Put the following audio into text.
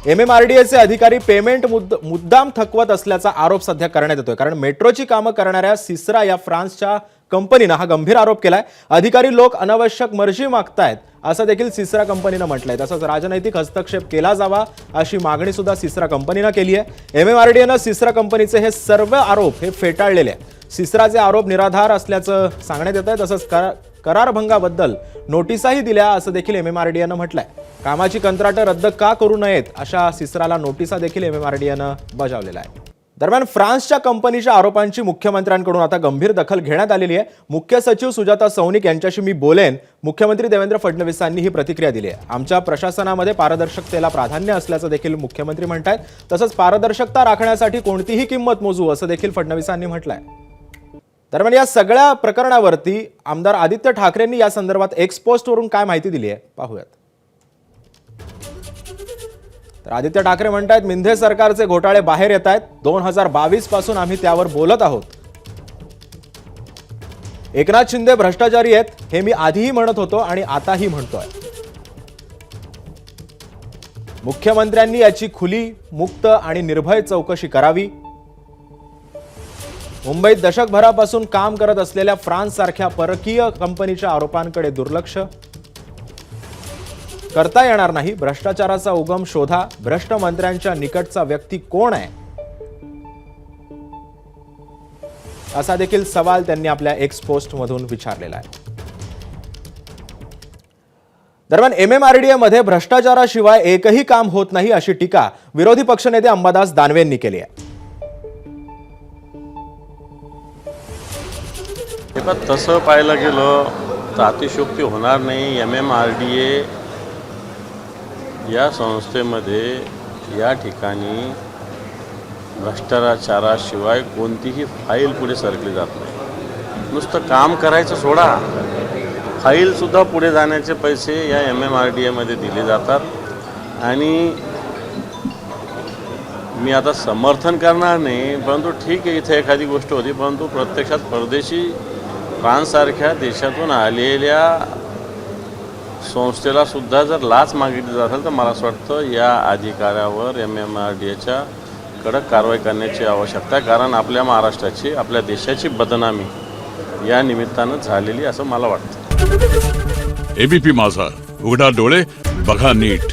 MMRDAचे अधिकारी पेमेंट मुद्दाम थकवत असल्याचा आरोप सध्या करण्यात येतोय, कारण मेट्रोची कामं करणाऱ्या सिसरा या फ्रान्सच्या कंपनीनं हा गंभीर आरोप केलाय। अधिकारी लोक अनावश्यक मर्जी मागतायत असं देखील सिसरा कंपनीनं म्हटलंय। तसंच राजनैतिक हस्तक्षेप केला जावा अशी मागणी सुद्धा सिसरा कंपनीनं केली आहे। MMRDAनं सिसरा कंपनीचे हे सर्व आरोप हे फेटाळलेले आहेत। सिसराचे आरोप निराधार असल्याचं सांगण्यात येत आहे। तसंच करारभंगाबद्दल नोटिसाही दिल्या असं देखील MMRDAनं म्हटलंय। कामाची कंत्राटं रद्द का करू नयेत अशा सिसराला नोटिसा देखील MMRDAनं बजावलेल्या आहे। दरम्यान फ्रान्सच्या कंपनीच्या आरोपांची मुख्यमंत्र्यांकडून आता गंभीर दखल घेण्यात आलेली आहे। मुख्य सचिव सुजाता सौनिक यांच्याशी मी बोलेन। मुख्यमंत्री देवेंद्र फडणवीसांनी ही प्रतिक्रिया दिली आहे। आमच्या प्रशासनामध्ये पारदर्शकतेला प्राधान्य असल्याचं देखील मुख्यमंत्री म्हणतात। तसंच पारदर्शकता राखण्यासाठी कोणतीही किंमत मोजू असं देखील फडणवीसांनी म्हटलंय। दरम्यान या सगळ्या प्रकरणावरती आमदार आदित्य ठाकरेंनी या संदर्भात एक्स पोस्टवरून काय माहिती दिली आहे पाहूयात। तर आदित्य ठाकरे म्हणतात, मिंधे सरकारचे घोटाळे बाहेर येत आहेत। 2022 पासून आम्ही त्यावर बोलत आहोत। एकनाथ शिंदे भ्रष्टाचारी आहेत हे मी आधीही म्हणत होतो आणि आताही म्हणतोय। मुख्यमंत्र्यांनी याची खुली, मुक्त आणि निर्भय चौकशी करावी। मुंबईत दशकभरापासून काम करत असलेल्या फ्रान्स सारख्या परकीय कंपनीच्या आरोपांकडे दुर्लक्ष करता येणार नाही। भ्रष्टाचाराचा उगम शोधा। भ्रष्ट मंत्र्यांच्या निकटचा व्यक्ती कोण आहे असा देखील सवाल त्यांनी आपल्या एक्स पोस्ट मधून विचारलेला आहे। दरम्यान MMRDA मध्ये भ्रष्टाचाराशिवाय एकही काम होत नाही अशी टीका विरोधी पक्षनेते अंबादास दानवेंनी केली आहे। तसं पाहायला गेलं तर अतिशयोक्ती होणार नाही। MMRDA या संस्थेमध्ये या ठिकाणी भ्रष्टाचाराशिवाय कोणतीही फाईल पुढे सरकली जात नाही। नुसतं काम करायचं सोडा, फाईलसुद्धा पुढे जाण्याचे पैसे या MMRDA मध्ये दिले जातात। आणि मी आता समर्थन करणार नाही, परंतु ठीक आहे इथे एखादी गोष्ट होती, परंतु प्रत्यक्षात परदेशी फ्रान्ससारख्या देशातून आलेल्या संस्थेला सुद्धा जर लाच मागितली जात असेल तर मला असं वाटतं या अधिकाऱ्यावर MMRDAच्या कडक कारवाई करण्याची आवश्यकता आहे। कारण आपल्या महाराष्ट्राची, आपल्या देशाची बदनामी या निमित्तानं झालेली असं मला वाटतं। ABP माझा, उघडा डोळे बघा नीट।